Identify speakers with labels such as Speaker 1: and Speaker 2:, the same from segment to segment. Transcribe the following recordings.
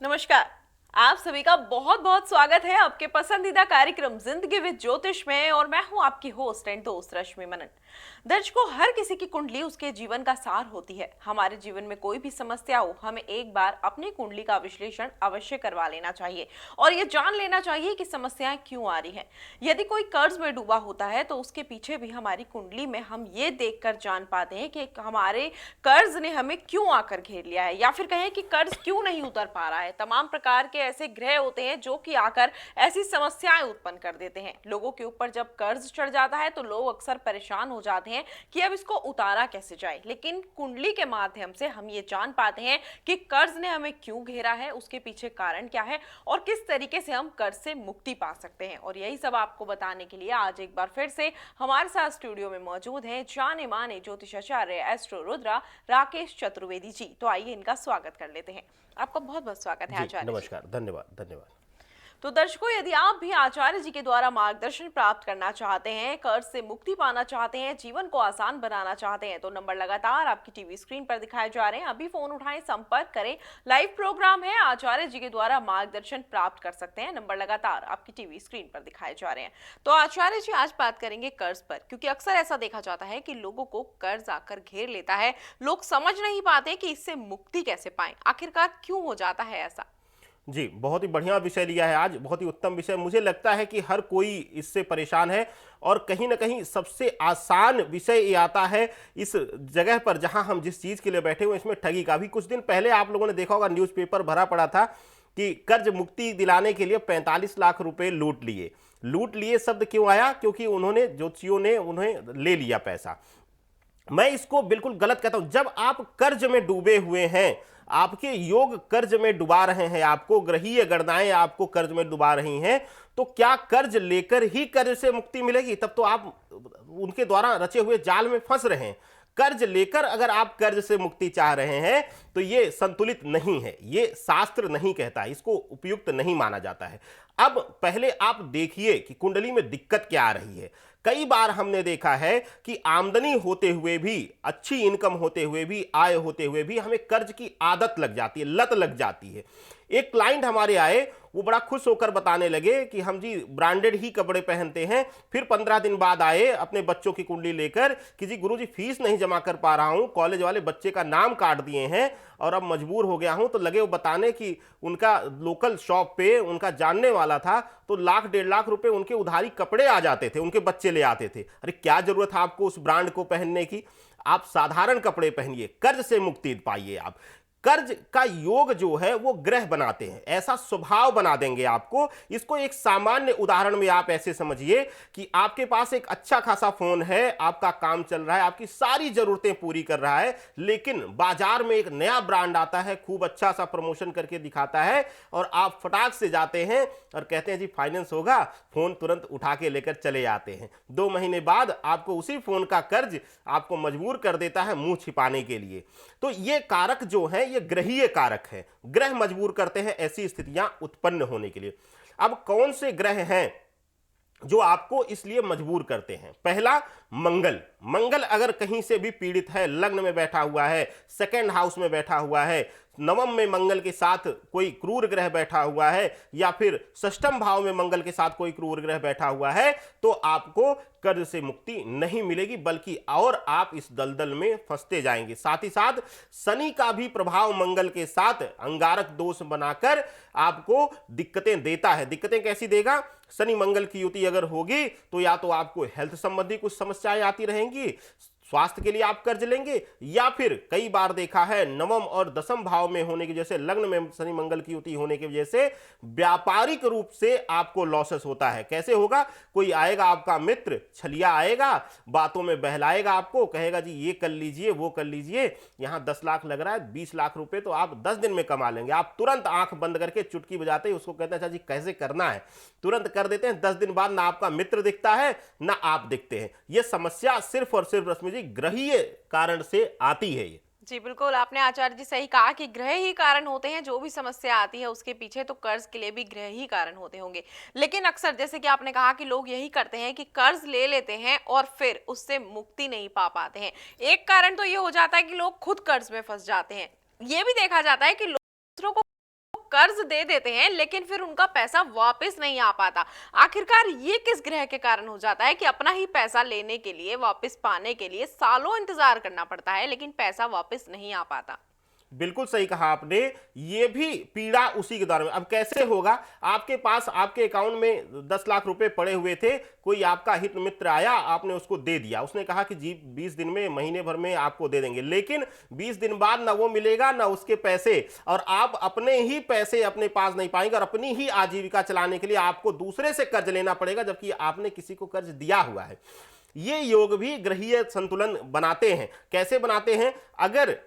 Speaker 1: नमस्कार। आप सभी का बहुत बहुत स्वागत है आपके पसंदीदा कार्यक्रम जिंदगी विद ज्योतिष में और मैं हूं आपकी होस्ट एंड दोस्त रश्मि मनन। दर्शकों, हर किसी की कुंडली उसके जीवन का सार होती है। हमारे जीवन में कोई भी समस्या हो, हमें एक बार अपनी कुंडली का विश्लेषण अवश्य करवा लेना चाहिए और ये जान लेना चाहिए कि समस्याएं क्यों आ रही हैं। यदि कोई कर्ज में डूबा होता है तो उसके पीछे भी हमारी कुंडली में हम ये देखकर जान पाते हैं कि हमारे कर्ज ने हमें क्यों आकर घेर लिया है, या फिर कहें कि कर्ज क्यों नहीं उतर पा रहा है। तमाम प्रकार के ऐसे ग्रह होते हैं जो कि आकर ऐसी समस्याएं उत्पन्न कर देते हैं। लोगों के ऊपर जब कर्ज चढ़ जाता है तो लोग अक्सर परेशान हो जाते हैं कि अब इसको उतारा कैसे जाए, लेकिन कुंडली के माध्यम से हम ये जान पाते हैं कि कर्ज ने हमें क्यों घेरा है, उसके पीछे कारण क्या है और किस तरीके से हम कर्ज से मुक्ति पा सकते हैं। और यही सब आपको बताने के लिए आज एक बार फिर से हमारे साथ स्टूडियो में मौजूद हैं जाने माने ज्योतिषाचार्य एस्ट्रो रुद्रा राकेश चतुर्वेदी जी। तो आइए इनका स्वागत कर लेते हैं। आपका बहुत बहुत स्वागत है आचार्य जी।
Speaker 2: नमस्कार, धन्यवाद धन्यवाद।
Speaker 1: तो दर्शकों, यदि आप भी आचार्य जी के द्वारा मार्गदर्शन प्राप्त करना चाहते हैं, कर्ज से मुक्ति पाना चाहते हैं, जीवन को आसान बनाना चाहते हैं, तो नंबर लगातार आपकी टीवी स्क्रीन पर दिखाए जा रहे हैं। अभी फोन उठाएं, संपर्क करें। लाइव प्रोग्राम है, आचार्य जी के द्वारा मार्गदर्शन प्राप्त कर सकते हैं। नंबर लगातार आपकी टीवी स्क्रीन पर दिखाए जा रहे हैं। तो आचार्य जी, आज बात करेंगे कर्ज पर, क्योंकि अक्सर ऐसा देखा जाता है कि लोगों को कर्ज आकर घेर लेता है। लोग समझ नहीं पाते कि इससे मुक्ति कैसे पाएं। आखिरकार क्यों हो जाता है ऐसा?
Speaker 2: जी, बहुत ही बढ़िया विषय लिया है आज, बहुत ही उत्तम विषय। मुझे लगता है कि हर कोई इससे परेशान है और कहीं ना कहीं सबसे आसान विषय ये आता है इस जगह पर जहां हम जिस चीज़ के लिए बैठे हुए, इसमें ठगी का भी। कुछ दिन पहले आप लोगों ने देखा होगा, न्यूज़पेपर भरा पड़ा था कि कर्ज मुक्ति दिलाने के लिए 45 लाख रुपए लूट लिए। लूट लिए शब्द क्यों आया? क्योंकि उन्होंने, ज्योतिषियों ने उन्हें ले लिया पैसा। मैं इसको बिल्कुल गलत कहता हूं। जब आप कर्ज में डूबे हुए हैं, आपके योग कर्ज में डुबा रहे हैं, आपको ग्रहीय गणनाएं आपको कर्ज में डुबा रही हैं, तो क्या कर्ज लेकर ही कर्ज से मुक्ति मिलेगी? तब तो आप उनके द्वारा रचे हुए जाल में फंस रहे हैं। कर्ज लेकर अगर आप कर्ज से मुक्ति चाह रहे हैं तो ये संतुलित नहीं है, ये शास्त्र नहीं कहता, इसको उपयुक्त नहीं माना जाता है। अब पहले आप देखिए कि कुंडली में दिक्कत क्या आ रही है। कई बार हमने देखा है कि आमदनी होते हुए भी, अच्छी इनकम होते हुए भी, आय होते हुए भी हमें कर्ज की आदत लग जाती है, लत लग जाती है। एक क्लाइंट हमारे आए, वो बड़ा खुश होकर बताने लगे कि हम जी ब्रांडेड ही कपड़े पहनते हैं। फिर 15 दिन बाद आए अपने बच्चों की कुंडली लेकर कि जी गुरुजी फीस नहीं जमा कर पा रहा हूं, कॉलेज वाले बच्चे का नाम काट दिए हैं और अब मजबूर हो गया हूं। तो लगे वो बताने कि उनका लोकल शॉप पे उनका जानने वाला था, तो लाख 1.5 लाख रुपए उनके उधारी कपड़े आ जाते थे, उनके बच्चे ले आते थे। अरे क्या जरूरत है आपको उस ब्रांड को पहनने की? आप साधारण कपड़े पहनिए, कर्ज से मुक्ति पाइए। आप कर्ज का योग जो है वो ग्रह बनाते हैं, ऐसा स्वभाव बना देंगे आपको। इसको एक सामान्य उदाहरण में आप ऐसे समझिए कि आपके पास एक अच्छा खासा फोन है, आपका काम चल रहा है, आपकी सारी जरूरतें पूरी कर रहा है, लेकिन बाजार में एक नया ब्रांड आता है, खूब अच्छा सा प्रमोशन करके दिखाता है और आप फटाक से जाते हैं और कहते हैं जी फाइनेंस होगा, फोन तुरंत उठा के लेकर चले आते हैं। 2 महीने बाद आपको उसी फोन का कर्ज आपको मजबूर कर देता है मुंह छिपाने के लिए। तो ये कारक जो है ये ग्रहीय कारक है, ग्रह मजबूर करते हैं ऐसी स्थितियां उत्पन्न होने के लिए। अब कौन से ग्रह हैं जो आपको इसलिए मजबूर करते हैं? पहला, मंगल। मंगल अगर कहीं से भी पीड़ित है, लग्न में बैठा हुआ है, सेकंड हाउस में बैठा हुआ है, नवम में मंगल के साथ कोई क्रूर ग्रह बैठा हुआ है, या फिर षष्ठम भाव में मंगल के साथ कोई क्रूर ग्रह बैठा हुआ है, तो आपको कर्ज से मुक्ति नहीं मिलेगी, बल्कि और आप इस दलदल में फंसते जाएंगे। साथ ही साथ शनि का भी प्रभाव मंगल के साथ अंगारक दोष बनाकर आपको दिक्कतें देता है। दिक्कतें कैसी देगा? शनि मंगल की युति अगर होगी तो या तो आपको हेल्थ संबंधी कुछ समस्याएं आती रहेंगी, स्वास्थ्य के लिए आप कर्ज लेंगे, या फिर कई बार देखा है नवम और दसम भाव में होने की वजह से, लग्न में शनि मंगल की युति होने की वजह से व्यापारिक रूप से आपको लॉसेस होता है। कैसे होगा? कोई आएगा आपका मित्र, छलिया आएगा, बातों में बहलाएगा आपको, कहेगा जी ये कर लीजिए, वो कर लीजिए, यहां 10 लाख लग रहा है, 20 लाख रुपए तो आप 10 दिन में कमा लेंगे। आप तुरंत आंख बंद करके चुटकी बजाते ही उसको कहते हैं अच्छा जी कैसे करना है, तुरंत कर देते हैं। 10 दिन बाद ना आपका मित्र दिखता है ना आप दिखते हैं। यह समस्या सिर्फ और सिर्फ रश्मि जी ग्रहीय कारण से आती है। ये
Speaker 1: जी बिल्कुल, आपने आचार्य जी सही कहा कि ग्रह ही कारण होते हैं। जो भी समस्या आती है उसके पीछे तो कर्ज के लिए भी ग्रह ही कारण होते होंगे। लेकिन अक्सर जैसे कि आपने कहा कि लोग यही करते हैं कि कर्ज ले लेते हैं और फिर उससे मुक्ति नहीं पा पाते हैं। एक कारण तो ये हो जाता है कि लोग खुद कर्ज में फंस जाते हैं। ये भी देखा जाता है कि लोग दूसरों को कर्ज दे देते हैं लेकिन फिर उनका पैसा वापस नहीं आ पाता। आखिरकार ये किस ग्रह के कारण हो जाता है कि अपना ही पैसा लेने के लिए, वापस पाने के लिए सालों इंतजार करना पड़ता है लेकिन पैसा वापस नहीं आ पाता?
Speaker 2: बिल्कुल सही कहा आपने। ये भी पीड़ा उसी के दौर में। अब कैसे होगा? आपके पास आपके अकाउंट में 10 लाख रुपए पड़े हुए थे, कोई आपका हित मित्र आया, आपने उसको दे दिया, उसने कहा कि जी 20 दिन में, महीने भर में आपको दे देंगे, लेकिन 20 दिन बाद ना वो मिलेगा ना उसके पैसे, और आप अपने ही पैसे अपने पास नहीं पाएंगे और अपनी ही आजीविका चलाने के लिए आपको दूसरे से कर्ज लेना पड़ेगा, जबकि आपने किसी को कर्ज दिया हुआ है। ये योग भी ग्रहीय संतुलन बनाते हैं। कैसे बनाते हैं? अगर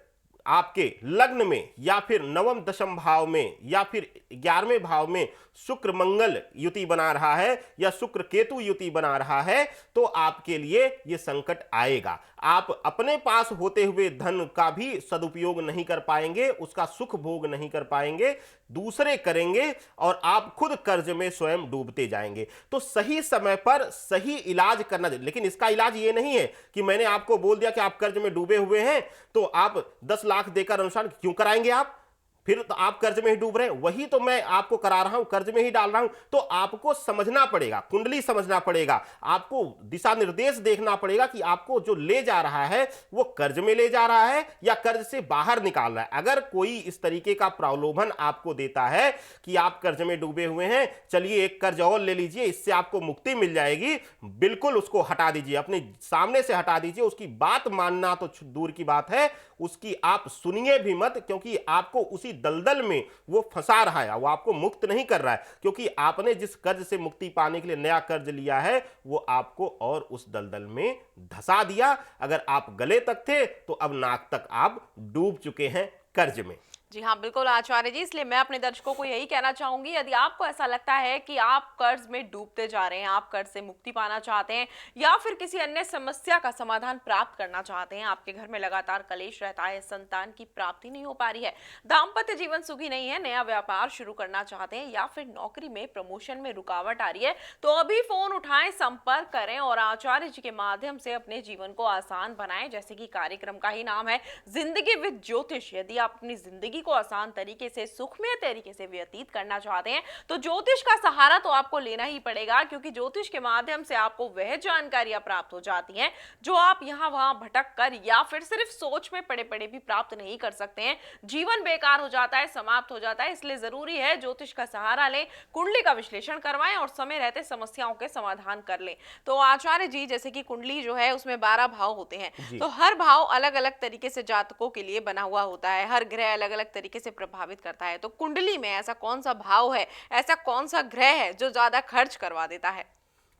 Speaker 2: आपके लग्न में या फिर नवम दशम भाव में या फिर 11वें भाव में शुक्र मंगल युति बना रहा है या शुक्र केतु युति बना रहा है, तो आपके लिए यह संकट आएगा। आप अपने पास होते हुए धन का भी सदुपयोग नहीं कर पाएंगे, उसका सुख भोग नहीं कर पाएंगे, दूसरे करेंगे और आप खुद कर्ज में स्वयं डूबते जाएंगे। तो सही समय पर सही इलाज करना चाहिए। लेकिन इसका इलाज ये नहीं है कि मैंने आपको बोल दिया कि आप कर्ज में डूबे हुए हैं तो आप 10 लाख देकर अनुसार क्यों कराएंगे आप? फिर तो आप कर्ज में ही डूब रहे हैं। वही तो मैं आपको करा रहा हूं, कर्ज में ही डाल रहा हूं। तो आपको समझना पड़ेगा, कुंडली समझना पड़ेगा, आपको दिशा निर्देश देखना पड़ेगा कि आपको जो ले जा रहा है वो कर्ज में ले जा रहा है या कर्ज से बाहर निकाल रहा है। अगर कोई इस तरीके का प्रलोभन आपको देता है कि आप कर्ज में डूबे हुए हैं, चलिए एक कर्ज और ले लीजिए, इससे आपको मुक्ति मिल जाएगी, बिल्कुल उसको हटा दीजिए, अपने सामने से हटा दीजिए। उसकी बात मानना तो दूर की बात है, उसकी आप सुनिए भी मत, क्योंकि आपको उसी दलदल में वो फंसा रहा है, वो आपको मुक्त नहीं कर रहा है। क्योंकि आपने जिस कर्ज से मुक्ति पाने के लिए नया कर्ज लिया है वो आपको और उस दलदल में धंसा दिया। अगर आप गले तक थे तो अब नाक तक आप डूब चुके हैं कर्ज में।
Speaker 1: जी हाँ, बिल्कुल आचार्य जी। इसलिए मैं अपने दर्शकों को यही कहना चाहूंगी, यदि आपको ऐसा लगता है कि आप कर्ज में डूबते जा रहे हैं, आप कर्ज से मुक्ति पाना चाहते हैं या फिर किसी अन्य समस्या का समाधान प्राप्त करना चाहते हैं, आपके घर में लगातार कलेश रहता है, संतान की प्राप्ति नहीं हो पा रही है, दाम्पत्य जीवन सुखी नहीं है, नया व्यापार शुरू करना चाहते हैं या फिर नौकरी में प्रमोशन में रुकावट आ रही है, तो अभी फोन उठाएं, संपर्क करें और आचार्य जी के माध्यम से अपने जीवन को आसान बनाएं। जैसे कि कार्यक्रम का ही नाम है जिंदगी विद ज्योतिष। यदि आप अपनी जिंदगी को आसान तरीके से, सुखमय तरीके से व्यतीत करना चाहते हैं तो ज्योतिष का सहारा तो आपको लेना ही पड़ेगा, क्योंकि ज्योतिष के माध्यम से आपको वह जानकारियां प्राप्त हो जाती हैं जो आप यहां वहां भटक कर या फिर सिर्फ सोच में पड़े पड़े भी प्राप्त नहीं कर सकते हैं। जीवन बेकार हो जाता है, समाप्त हो जाता है। इसलिए जरूरी है ज्योतिष का सहारा लें, कुंडली का विश्लेषण करवाएं और समय रहते समस्याओं के समाधान कर लें। तो आचार्य जी, जैसे कि कुंडली जो है उसमें 12 भाव होते हैं, तो हर भाव अलग अलग तरीके से जातकों के लिए बना हुआ होता है, हर ग्रह अलग अलग तरीके से प्रभावित करता है। तो कुंडली में ऐसा कौन सा भाव है, ऐसा कौन सा ग्रह है जो ज्यादा खर्च करवा देता है?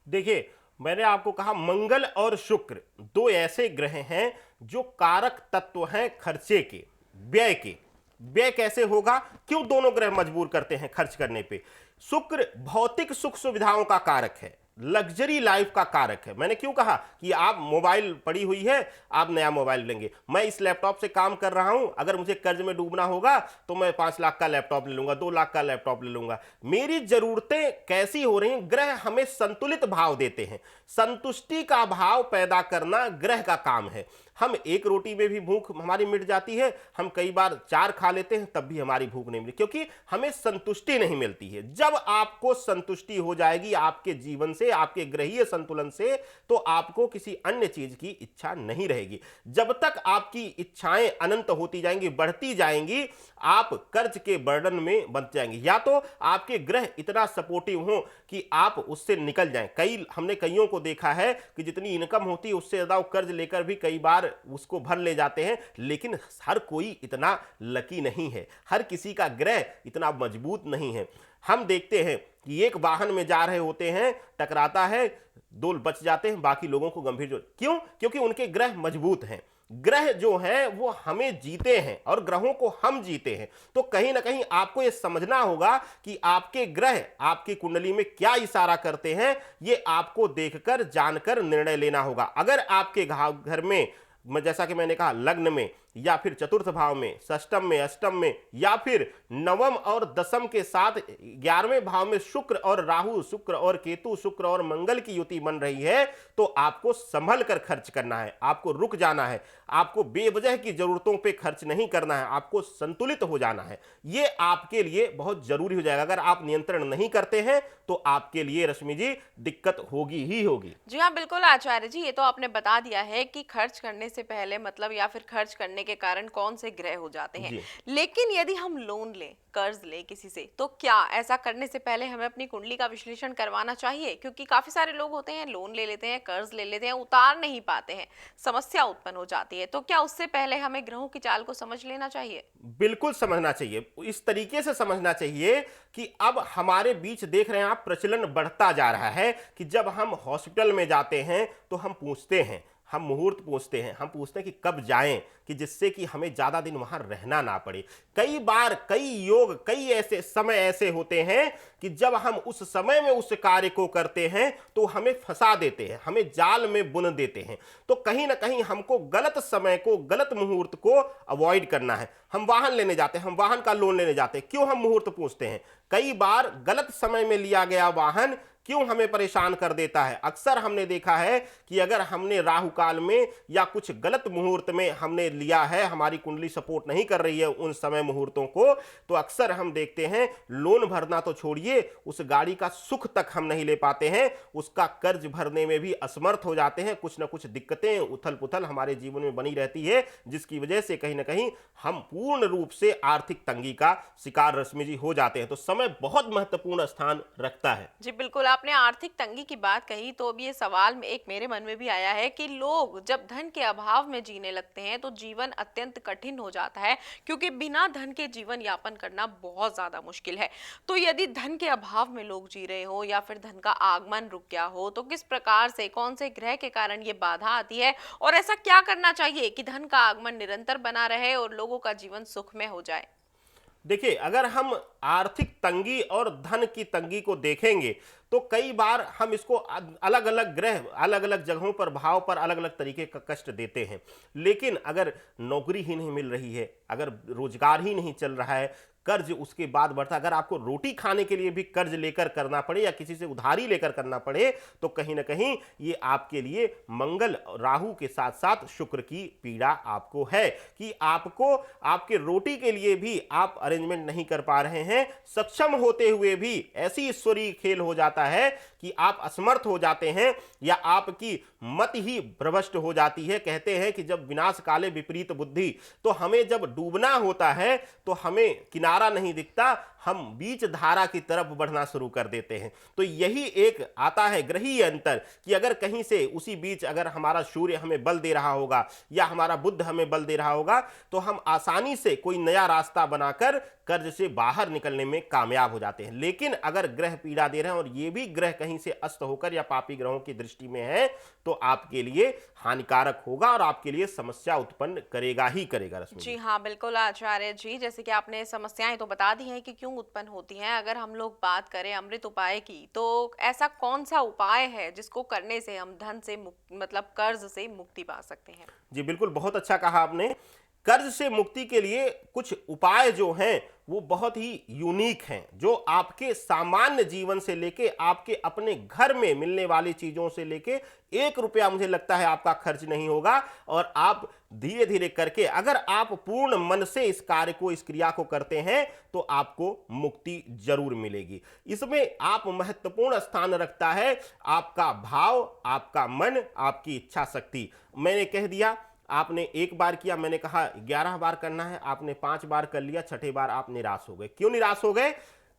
Speaker 2: देखिए, मैंने आपको कहा मंगल और शुक्र दो ऐसे ग्रह हैं जो कारक तत्व हैं खर्चे के, व्यय के। व्यय कैसे होगा? क्यों दोनों ग्रह मजबूर करते हैं खर्च करने पे? शुक्र भौतिक सुख सुविधाओं का कारक है, लग्जरी लाइफ का कारक है। मैंने क्यों कहा कि आप मोबाइल पड़ी हुई है, आप नया मोबाइल लेंगे, मैं इस लैपटॉप से काम कर रहा हूं, अगर मुझे कर्ज में डूबना होगा तो मैं 5 लाख का लैपटॉप ले लूंगा, 2 लाख का लैपटॉप ले लूंगा। मेरी जरूरतें कैसी हो रही हैं? ग्रह हमें संतुलित भाव देते हैं। संतुष्टि का भाव पैदा करना ग्रह का काम है। हम एक रोटी में भी भूख हमारी मिट जाती है, हम कई बार 4 खा लेते हैं तब भी हमारी भूख नहीं मिलती, क्योंकि हमें संतुष्टि नहीं मिलती है। जब आपको संतुष्टि हो जाएगी आपके जीवन से, आपके ग्रहीय संतुलन से, तो आपको किसी अन्य चीज की इच्छा नहीं रहेगी। जब तक आपकी इच्छाएं अनंत होती जाएंगी, बढ़ती जाएंगी, आप कर्ज के बर्डन में बंध जाएंगे। या तो आपके ग्रह इतना सपोर्टिव हो कि आप उससे निकल जाएं। हमने कईयों को देखा है कि जितनी इनकम होती है उससे ज्यादा कर्ज लेकर भी कई बार उसको भर ले जाते हैं, लेकिन हर कोई इतना लकी नहीं है, हर किसी का ग्रह इतना मजबूत नहीं है। हम देखते हैं कि एक वाहन में जा रहे होते हैं, टकराता है, 2 बच जाते हैं, बाकी लोगों को गंभीर क्यों? क्योंकि उनके ग्रह मजबूत हैं। ग्रह जो हैं वो हमें जीते हैं और ग्रहों को हम जीते हैं। तो कहीं ना कहीं आपको यह समझना होगा कि आपके ग्रह आपकी कुंडली में क्या इशारा करते हैं, ये आपको देखकर जानकर निर्णय लेना होगा। अगर आपके घर में, जैसा कि मैंने कहा, लग्न में या फिर चतुर्थ भाव में, षष्टम में, अष्टम में, या फिर नवम और दसम के साथ 11वें भाव में शुक्र और राहु, शुक्र और केतु, शुक्र और मंगल की युति बन रही है, तो आपको संभल कर खर्च करना है, आपको रुक जाना है, आपको बेवजह की जरूरतों पे खर्च नहीं करना है, आपको संतुलित हो जाना है। ये आपके लिए बहुत जरूरी हो जाएगा। अगर आप नियंत्रण नहीं करते हैं तो आपके लिए रश्मि जी दिक्कत होगी ही होगी।
Speaker 1: जी हाँ, बिल्कुल आचार्य जी, ये तो आपने बता दिया है कि खर्च करने से पहले मतलब या फिर खर्च करने के कारण कौन से ग्रह हो जाते हैं।
Speaker 2: जी।
Speaker 1: लेकिन यदि हम लोन लें, कर्ज लें किसी से, तो क्या ऐसा करने से पहले हमें अपनी कुंडली का विश्लेषण करवाना चाहिए? क्योंकि काफी सारे लोग होते हैं, लोन ले लेते हैं, कर्ज ले लेते हैं, उतार नहीं पाते हैं, समस्या उत्पन्न हो जाती है। तो क्या उससे पहले हमें ग्रहों की चाल को समझ लेना चाहिए?
Speaker 2: बिल्कुल समझना चाहिए, इस तरीके से समझना चाहिए कि अब हमारे बीच देख रहे हैं आप, प्रचलन बढ़ता जा रहा है कि जब हम हॉस्पिटल में जाते हैं तो हम पूछते हैं, हम मुहूर्त पूछते हैं, हम पूछते हैं कि कब जाएं, कि जिससे कि हमें ज्यादा दिन वहां रहना ना पड़े। कई बार कई योग, कई ऐसे समय ऐसे होते हैं कि जब हम उस समय में उस कार्य को करते हैं तो हमें फंसा देते हैं, हमें जाल में बुन देते हैं। तो कहीं ना कहीं हमको गलत समय को, गलत मुहूर्त को अवॉइड करना है। हम वाहन लेने जाते हैं, हम वाहन का लोन लेने जाते हैं, क्यों हम मुहूर्त पूछते हैं? कई बार गलत समय में लिया गया वाहन क्यों हमें परेशान कर देता है। अक्सर हमने देखा है कि अगर हमने राहु काल में या कुछ गलत मुहूर्त में हमने लिया है, हमारी कुंडली सपोर्ट नहीं कर रही है उन समय मुहूर्तों को, तो अक्सर हम देखते हैं लोन भरना तो छोड़िए, उस गाड़ी का सुख तक हम नहीं ले पाते हैं, उसका कर्ज भरने में भी असमर्थ हो जाते हैं। कुछ ना कुछ दिक्कतें, उथल पुथल हमारे जीवन में बनी रहती है, जिसकी वजह से कहीं ना कहीं हम पूर्ण रूप से आर्थिक तंगी का शिकार रश्मि जी हो जाते हैं। तो समय बहुत महत्वपूर्ण स्थान रखता है।
Speaker 1: जी बिल्कुल, आपने आर्थिक तंगी की बात कही तो अब ये सवाल में एक मेरे मन में भी आया है कि लोग जब धन के अभाव में जीने लगते हैं तो जीवन अत्यंत कठिन हो जाता है, क्योंकि बिना धन के जीवन यापन करना बहुत ज्यादा मुश्किल है। तो यदि धन के अभाव में लोग जी रहे हो या फिर धन का आगमन रुक गया हो, तो किस प्रकार से, कौन से ग्रह के कारण ये बाधा आती है और ऐसा क्या करना चाहिए कि धन का आगमन निरंतर बना रहे और लोगों का जीवन सुखमय हो जाए?
Speaker 2: देखिए, अगर हम आर्थिक तंगी और धन की तंगी को देखेंगे तो कई बार हम इसको अलग अलग ग्रह अलग अलग जगहों पर, भाव पर अलग अलग तरीके का कष्ट देते हैं। लेकिन अगर नौकरी ही नहीं मिल रही है, अगर रोजगार ही नहीं चल रहा है, कर्ज उसके बाद बढ़ता, अगर आपको रोटी खाने के लिए भी कर्ज लेकर करना पड़े या किसी से उधारी लेकर करना पड़े, तो कहीं ना कहीं ये आपके लिए मंगल, राहु के साथ साथ शुक्र की पीड़ा आपको है कि आपको आपके रोटी के लिए भी आप अरेंजमेंट नहीं कर पा रहे हैं। सक्षम होते हुए भी ऐसी ईश्वरीय खेल हो जाता है कि आप असमर्थ हो जाते हैं या आपकी मत ही भ्रष्ट हो जाती है। कहते हैं कि जब विनाश काले विपरीत बुद्धि, तो हमें जब डूबना होता है तो हमें किनारा नहीं दिखता, हम बीच धारा की तरफ बढ़ना शुरू कर देते हैं। तो यही एक आता है ग्रही अंतर कि अगर कहीं से उसी बीच अगर हमारा सूर्य हमें बल दे रहा होगा या हमारा बुध हमें बल दे रहा होगा, तो हम आसानी से कोई नया रास्ता बनाकर कर्ज से बाहर निकलने में कामयाब हो जाते हैं। लेकिन अगर ग्रह पीड़ा दे रहे हैं और ये भी ग्रह कहीं से अस्त होकर या पापी ग्रहों की दृष्टि में है, तो आपके लिए हानिकारक होगा और आपके लिए समस्या उत्पन्न करेगा ही करेगा। रश्मि
Speaker 1: जी हाँ, बिल्कुल आचार्य जी, जैसे कि आपने समस्याएं तो बता दी हैं कि क्यों उत्पन्न होती हैं। अगर हम लोग बात करें अमृत उपाय की, तो ऐसा कौन सा उपाय है जिसको करने से हम धन से मतलब कर्ज से मुक्ति पा सकते हैं?
Speaker 2: जी बिल्कुल, बहुत अच्छा कहा आपने। कर्ज से मुक्ति के लिए कुछ उपाय जो हैं वो बहुत ही यूनिक हैं, जो आपके सामान्य जीवन से लेके आपके अपने घर में मिलने वाली चीजों से लेके 1 रुपया मुझे लगता है आपका खर्च नहीं होगा। और आप धीरे धीरे करके अगर आप पूर्ण मन से इस कार्य को, इस क्रिया को करते हैं, तो आपको मुक्ति जरूर मिलेगी। इसमें आप महत्वपूर्ण स्थान रखता है आपका भाव, आपका मन, आपकी इच्छा शक्ति। मैंने कह दिया, आपने 1 बार किया, मैंने कहा 11 बार करना है, आपने 5 बार कर लिया, छठे बार आप निराश हो गए। क्यों निराश हो गए?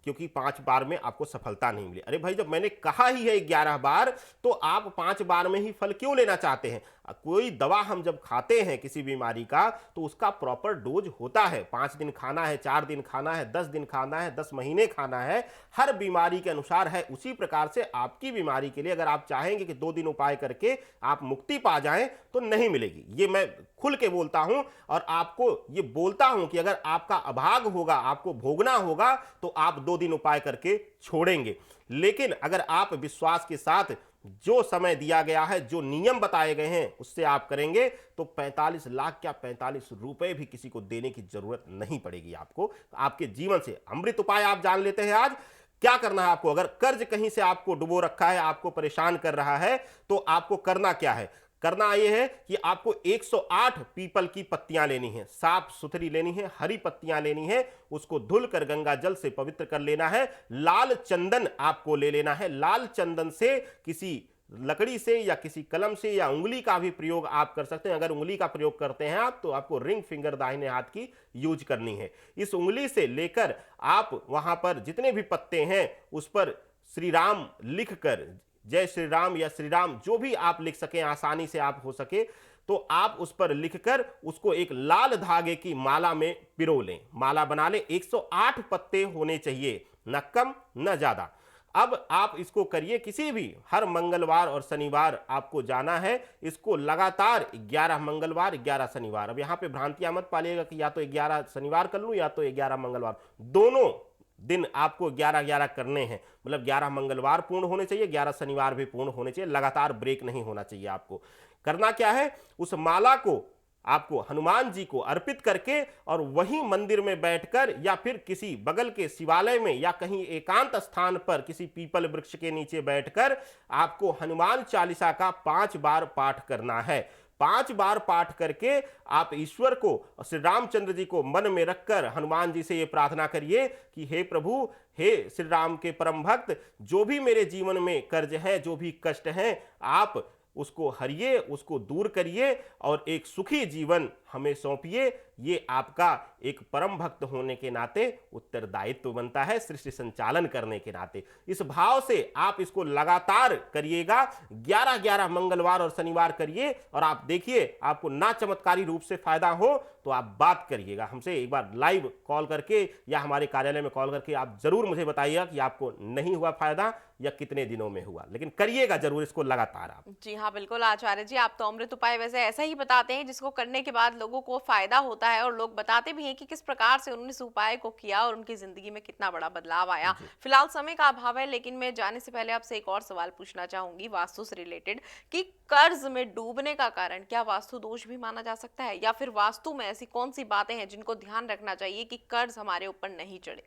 Speaker 2: क्योंकि 5 बार में आपको सफलता नहीं मिली। अरे भाई, जब मैंने कहा ही है 11 बार, तो आप 5 बार में ही फल क्यों लेना चाहते हैं? कोई दवा हम जब खाते हैं किसी बीमारी का, तो उसका प्रॉपर डोज होता है। 5 दिन खाना है, 4 दिन खाना है, 10 दिन खाना है, 10 महीने खाना है, हर बीमारी के अनुसार है। उसी प्रकार से आपकी बीमारी के लिए अगर आप चाहेंगे कि 2 दिन उपाय करके आप मुक्ति पा जाएं, तो नहीं मिलेगी। ये मैं खुल के बोलता हूं और आपको ये बोलता हूं कि अगर आपका अभाग होगा, आपको भोगना होगा, तो आप 2 दिन उपाय करके छोड़ेंगे। लेकिन अगर आप विश्वास के साथ जो समय दिया गया है, जो नियम बताए गए हैं, उससे आप करेंगे तो 45 लाख क्या 45 रुपए भी किसी को देने की जरूरत नहीं पड़ेगी आपको। आपके जीवन से अमृत उपाय आप जान लेते हैं आज। क्या करना है आपको? अगर कर्ज कहीं से आपको डुबो रखा है, आपको परेशान कर रहा है, तो आपको करना क्या है? करना यह है कि आपको 108 पीपल की पत्तियां लेनी है, साफ सुथरी लेनी है, हरी पत्तियां लेनी है, उसको धुलकर गंगा जल से पवित्र कर लेना है। लाल चंदन आपको ले लेना है। लाल चंदन से किसी लकड़ी से या किसी कलम से या उंगली का भी प्रयोग आप कर सकते हैं। अगर उंगली का प्रयोग करते हैं आप, तो आपको रिंग फिंगर दाहिने हाथ की यूज करनी है। इस उंगली से लेकर आप वहां पर जितने भी पत्ते हैं उस पर श्री राम लिखकर, जय श्री राम या श्री राम जो भी आप लिख सकें, आसानी से आप हो सके तो आप उस पर लिखकर उसको एक लाल धागे की माला में पिरो लें, माला बना लें। 108 पत्ते होने चाहिए, न कम न ज्यादा। अब आप इसको करिए, किसी भी हर मंगलवार और शनिवार आपको जाना है। इसको लगातार 11 मंगलवार 11 शनिवार। अब यहां पे भ्रांतियां मत पालिएगा कि या तो 11 शनिवार कर लूं या तो 11 मंगलवार, दोनों दिन आपको 11-11 करने हैं। मतलब 11 मंगलवार पूर्ण होने चाहिए, 11 शनिवार भी पूर्ण होने चाहिए, लगातार ब्रेक नहीं होना चाहिए। आपको करना क्या है, उस माला को आपको हनुमान जी को अर्पित करके और वहीं मंदिर में बैठकर या फिर किसी बगल के शिवालय में या कहीं एकांत स्थान पर किसी पीपल वृक्ष के नीचे बैठकर आपको हनुमान चालीसा का 5 बार पाठ करना है। 5 बार पाठ करके आप ईश्वर को, श्री रामचंद्र जी को मन में रखकर हनुमान जी से ये प्रार्थना करिए कि हे प्रभु, हे श्री राम के परम भक्त, जो भी मेरे जीवन में कर्ज है, जो भी कष्ट हैं, आप उसको हरिए, उसको दूर करिए और एक सुखी जीवन हमें सौंपिए। ये आपका एक परम भक्त होने के नाते उत्तरदायित्व बनता है, सृष्टि संचालन करने के नाते। इस भाव से आप इसको लगातार करिएगा, 11-11 मंगलवार और शनिवार करिए और आप देखिए आपको ना चमत्कारी रूप से फायदा हो तो आप बात करिएगा हमसे। एक बार लाइव कॉल करके या हमारे कार्यालय में कॉल करके आप जरूर मुझे बताइएगा कि आपको नहीं हुआ फायदा या कितने दिनों में हुआ, लेकिन करिएगा जरूर इसको लगातार आप।
Speaker 1: जी हाँ, बिल्कुल आचार्य जी, आप तो अमृत उपाय वैसे ऐसा ही बताते हैं जिसको करने के बाद लोगों को फायदा होता है और लोग बताते भी हैं कि किस प्रकार से उन्होंने इस उपाय को किया और उनकी जिंदगी में कितना बड़ा बदलाव आया। फिलहाल समय का अभाव है, लेकिन मैं जाने से पहले आपसे एक और सवाल पूछना चाहूंगी वास्तु से रिलेटेड, कि कर्ज में डूबने का कारण क्या वास्तु दोष भी माना जा सकता है, या फिर वास्तु में ऐसी कौन सी बातें हैं जिनको ध्यान रखना चाहिए कि कर्ज हमारे ऊपर नहीं चढ़े?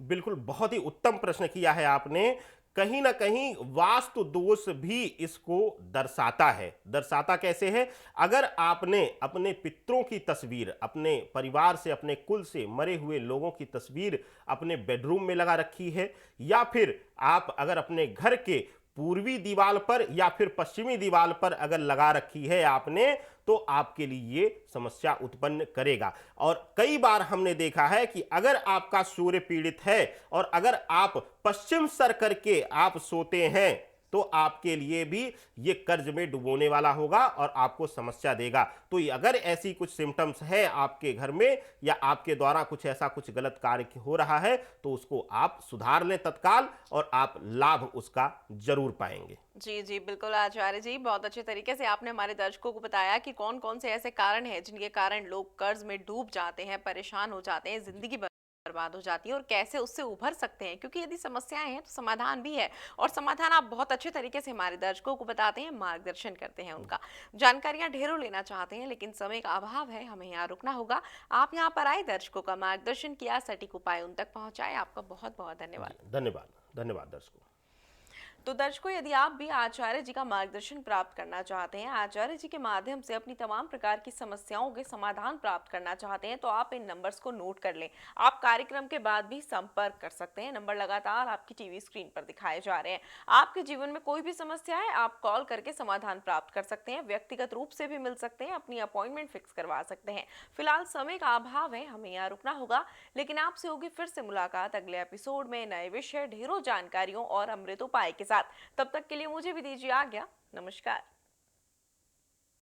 Speaker 2: बिल्कुल, बहुत ही उत्तम प्रश्न किया है आपने। कहीं ना कहीं वास्तु दोष भी इसको दर्शाता है। दर्शाता कैसे है? अगर आपने अपने पितरों की तस्वीर, अपने परिवार से, अपने कुल से मरे हुए लोगों की तस्वीर अपने बेडरूम में लगा रखी है, या फिर आप अगर अपने घर के पूर्वी दीवार पर या फिर पश्चिमी दीवार पर अगर लगा रखी है आपने, तो आपके लिए ये समस्या उत्पन्न करेगा। और कई बार हमने देखा है कि अगर आपका सूर्य पीड़ित है और अगर आप पश्चिम सर करके आप सोते हैं, तो आपके लिए भी ये कर्ज में डुबोने वाला होगा और आपको समस्या देगा। तो अगर ऐसी कुछ सिम्टम्स है आपके घर में या आपके द्वारा कुछ ऐसा कुछ गलत कार्य हो रहा है, तो उसको आप सुधार लें तत्काल और आप लाभ उसका जरूर पाएंगे।
Speaker 1: जी जी, बिल्कुल आचार्य जी, बहुत अच्छे तरीके से आपने हमारे दर्शकों को बताया कि कौन कौन से ऐसे कारण हैं जिनके कारण लोग कर्ज में डूब जाते हैं, परेशान हो जाते हैं, जिंदगी बर्बाद हो जाती है और कैसे उससे उभर सकते हैं। क्योंकि यदि समस्याएं हैं तो समाधान भी है, और समाधान आप बहुत अच्छे तरीके से हमारे दर्शकों को बताते हैं, मार्गदर्शन करते हैं उनका। जानकारियां ढेरों लेना चाहते हैं, लेकिन समय का अभाव है, हमें यहाँ रुकना होगा। आप यहाँ पर आए, दर्शकों का मार्गदर्शन किया, सटीक उपाय उन तक पहुंचाए। आपका बहुत बहुत धन्यवाद।
Speaker 2: धन्यवाद, धन्यवाद दर्शकों।
Speaker 1: तो दर्शकों, यदि आप भी आचार्य जी का मार्गदर्शन प्राप्त करना चाहते हैं, आचार्य जी के माध्यम से अपनी तमाम प्रकार की समस्याओं के समाधान प्राप्त करना चाहते हैं, तो आप इन नंबर्स को नोट कर लें। आप कार्यक्रम के बाद भी संपर्क कर सकते हैं। नंबर लगातार आपकी टीवी स्क्रीन पर दिखाए जा रहे हैं। आपके जीवन में कोई भी समस्या है, आप कॉल करके समाधान प्राप्त कर सकते हैं, व्यक्तिगत रूप से भी मिल सकते हैं, अपनी अपॉइंटमेंट फिक्स करवा सकते हैं। फिलहाल समय का अभाव है, हमें यहाँ रुकना होगा, लेकिन आपसे होगी फिर से मुलाकात अगले एपिसोड में, नए विषय, ढेरों जानकारियों और अमृत उपाय के साथ। तब तक के लिए मुझे भी दीजिए आज्ञा। नमस्कार।